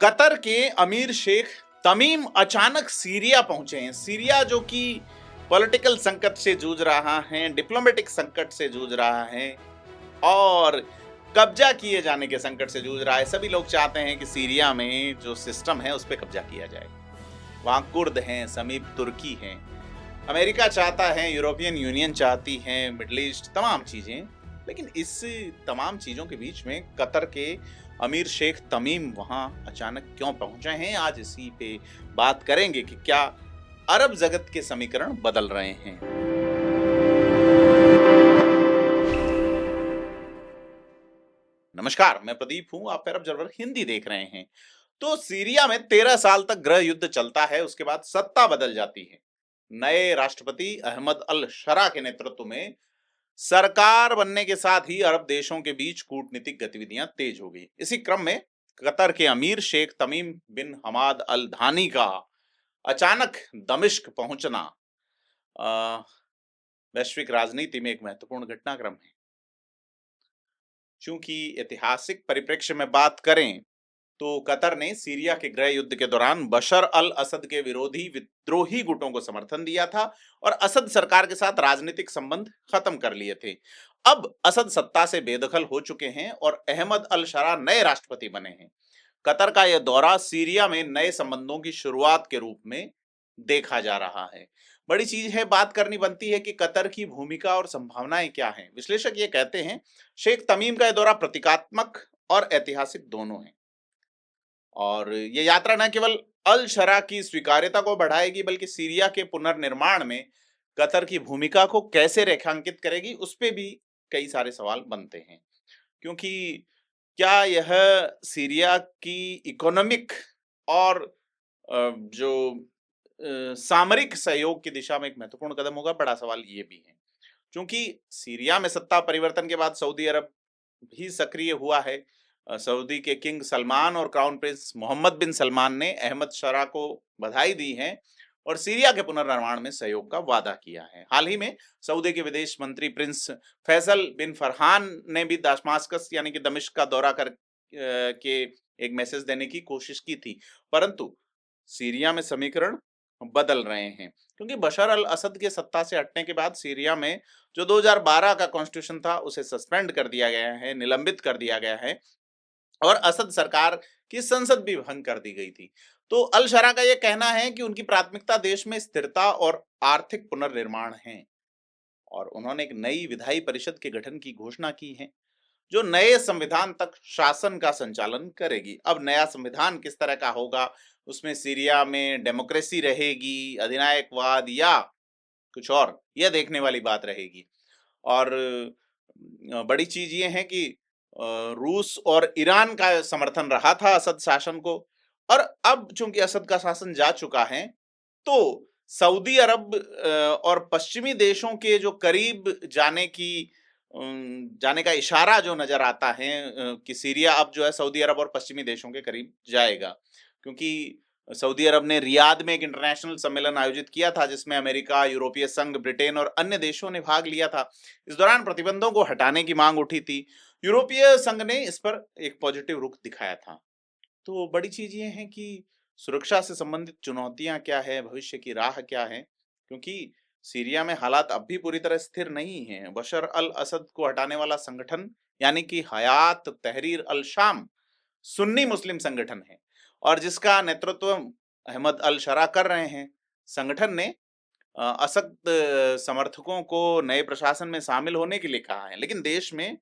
Qatar के अमीर शेख तमीम अचानक सीरिया पहुंचे हैं। सीरिया जो कि पॉलिटिकल संकट से जूझ रहा है, डिप्लोमेटिक संकट से जूझ रहा है और कब्जा किए जाने के संकट से जूझ रहा है। सभी लोग चाहते हैं कि सीरिया में जो सिस्टम है उस पर कब्जा किया जाए। वहां कुर्द हैं, समीप तुर्की हैं, अमेरिका चाहता है, यूरोपियन यूनियन चाहती है, मिडल ईस्ट, तमाम चीजें। लेकिन इस तमाम चीजों के बीच में कतर के अमीर शेख तमीम वहां अचानक क्यों पहुंचे हैं, आज इसी पे बात करेंगे कि क्या अरब जगत के समीकरण बदल रहे हैं। नमस्कार, मैं प्रदीप हूं, आप अरब ऑब्जर्वर हिंदी देख रहे हैं। तो सीरिया में 13 साल तक गृह युद्ध चलता है, उसके बाद सत्ता बदल जाती है। नए राष्ट्रपति अहमद अल शरा के नेतृत्व में सरकार बनने के साथ ही अरब देशों के बीच कूटनीतिक गतिविधियां तेज हो गई। इसी क्रम में कतर के अमीर शेख तमीम बिन हमाद अल धानी का अचानक दमिश्क पहुंचना अ, वैश्विक राजनीति में एक महत्वपूर्ण घटनाक्रम है। चूंकि ऐतिहासिक परिप्रेक्ष्य में बात करें तो कतर ने सीरिया के गृह युद्ध के दौरान बशर अल असद के विरोधी विद्रोही गुटों को समर्थन दिया था और असद सरकार के साथ राजनीतिक संबंध खत्म कर लिए थे। अब असद सत्ता से बेदखल हो चुके हैं और अहमद अल शरा नए राष्ट्रपति बने हैं। कतर का यह दौरा सीरिया में नए संबंधों की शुरुआत के रूप में देखा जा रहा है। बड़ी चीज है, बात करनी बनती है कि कतर की भूमिका और संभावनाएं क्या हैं। विश्लेषक ये कहते हैं, शेख तमीम का यह दौरा प्रतीकात्मक और ऐतिहासिक दोनों है और ये यात्रा न केवल अल शरा की स्वीकार्यता को बढ़ाएगी बल्कि सीरिया के पुनर्निर्माण में कतर की भूमिका को कैसे रेखांकित करेगी, उस पे भी कई सारे सवाल बनते हैं। क्योंकि क्या यह सीरिया की इकोनॉमिक और जो सामरिक सहयोग की दिशा में एक महत्वपूर्ण कदम होगा, बड़ा सवाल ये भी है। क्योंकि सीरिया में सत्ता परिवर्तन के बाद सऊदी अरब भी सक्रिय हुआ है। सऊदी के किंग सलमान और क्राउन प्रिंस मोहम्मद बिन सलमान ने अहमद शरा को बधाई दी है और सीरिया के पुनर्निर्माण में सहयोग का वादा किया है। हाल ही में सऊदी के विदेश मंत्री प्रिंस फैसल बिन फरहान ने भी दमास्कस यानी कि दमिश्क का दौरा कर के एक मैसेज देने की कोशिश की थी, परंतु सीरिया में समीकरण बदल रहे हैं। क्योंकि बशर अल असद के सत्ता से हटने के बाद सीरिया में जो 2012 का कॉन्स्टिट्यूशन था उसे सस्पेंड कर दिया गया है, निलंबित कर दिया गया है और असद सरकार की संसद भी भंग कर दी गई थी। तो अल शरा का यह कहना है कि उनकी प्राथमिकता देश में स्थिरता और आर्थिक पुनर्निर्माण है और उन्होंने एक नई विधायी परिषद के गठन की घोषणा की है जो नए संविधान तक शासन का संचालन करेगी। अब नया संविधान किस तरह का होगा, उसमें सीरिया में डेमोक्रेसी रहेगी, अधिनायकवाद या कुछ और, यह देखने वाली बात रहेगी। और बड़ी चीज ये है कि रूस और ईरान का समर्थन रहा था असद शासन को और अब चूंकि असद का शासन जा चुका है तो सऊदी अरब और पश्चिमी देशों के जो करीब जाने का इशारा जो नजर आता है कि सीरिया अब जो है सऊदी अरब और पश्चिमी देशों के करीब जाएगा। क्योंकि सऊदी अरब ने रियाद में एक इंटरनेशनल सम्मेलन आयोजित किया था जिसमें अमेरिका, यूरोपीय संघ, ब्रिटेन और अन्य देशों ने भाग लिया था। इस दौरान प्रतिबंधों को हटाने की मांग उठी थी। यूरोपीय संघ ने इस पर एक पॉजिटिव रुख दिखाया था। तो बड़ी चीज ये है कि सुरक्षा से संबंधित चुनौतियां क्या है, भविष्य की राह क्या है। क्योंकि सीरिया में हालात अब भी पूरी तरह स्थिर नहीं है। बशर अल असद को हटाने वाला संगठन यानी कि हयात तहरीर अल शाम सुन्नी मुस्लिम संगठन है और जिसका नेतृत्व अहमद अल शरा कर रहे हैं। संगठन ने असद समर्थकों को नए प्रशासन में शामिल होने के लिए कहा है, लेकिन देश में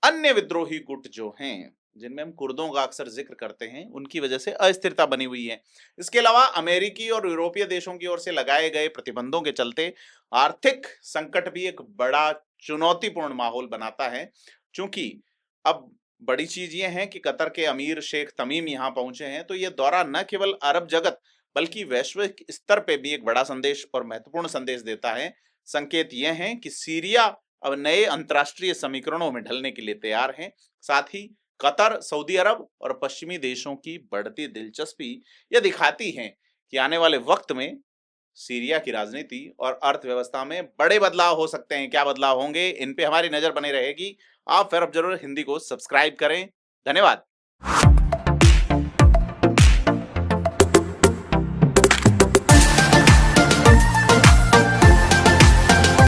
अन्य विद्रोही गुट जो हैं जिनमें हम कुर्दों का अक्सर जिक्र करते हैं, उनकी वजह से अस्थिरता बनी हुई है। इसके अलावा अमेरिकी और यूरोपीय देशों की ओर से लगाए गए प्रतिबंधों के चलते आर्थिक संकट भी एक बड़ा चुनौतीपूर्ण माहौल बनाता है। चूंकि अब बड़ी चीज ये है कि कतर के अमीर शेख तमीम यहाँ पहुंचे हैं तो ये दौरा न केवल अरब जगत बल्कि वैश्विक स्तर पे भी एक बड़ा संदेश और महत्वपूर्ण संदेश देता है। संकेत ये हैं कि सीरिया अब नए अंतर्राष्ट्रीय समीकरणों में ढलने के लिए तैयार है। साथ ही कतर, सऊदी अरब और पश्चिमी देशों की बढ़ती दिलचस्पी यह दिखाती है कि आने वाले वक्त में सीरिया की राजनीति और अर्थव्यवस्था में बड़े बदलाव हो सकते हैं। क्या बदलाव होंगे, इन पे हमारी नजर बनी रहेगी। आप फिर अब जरूर हिंदी को सब्सक्राइब करें। धन्यवाद।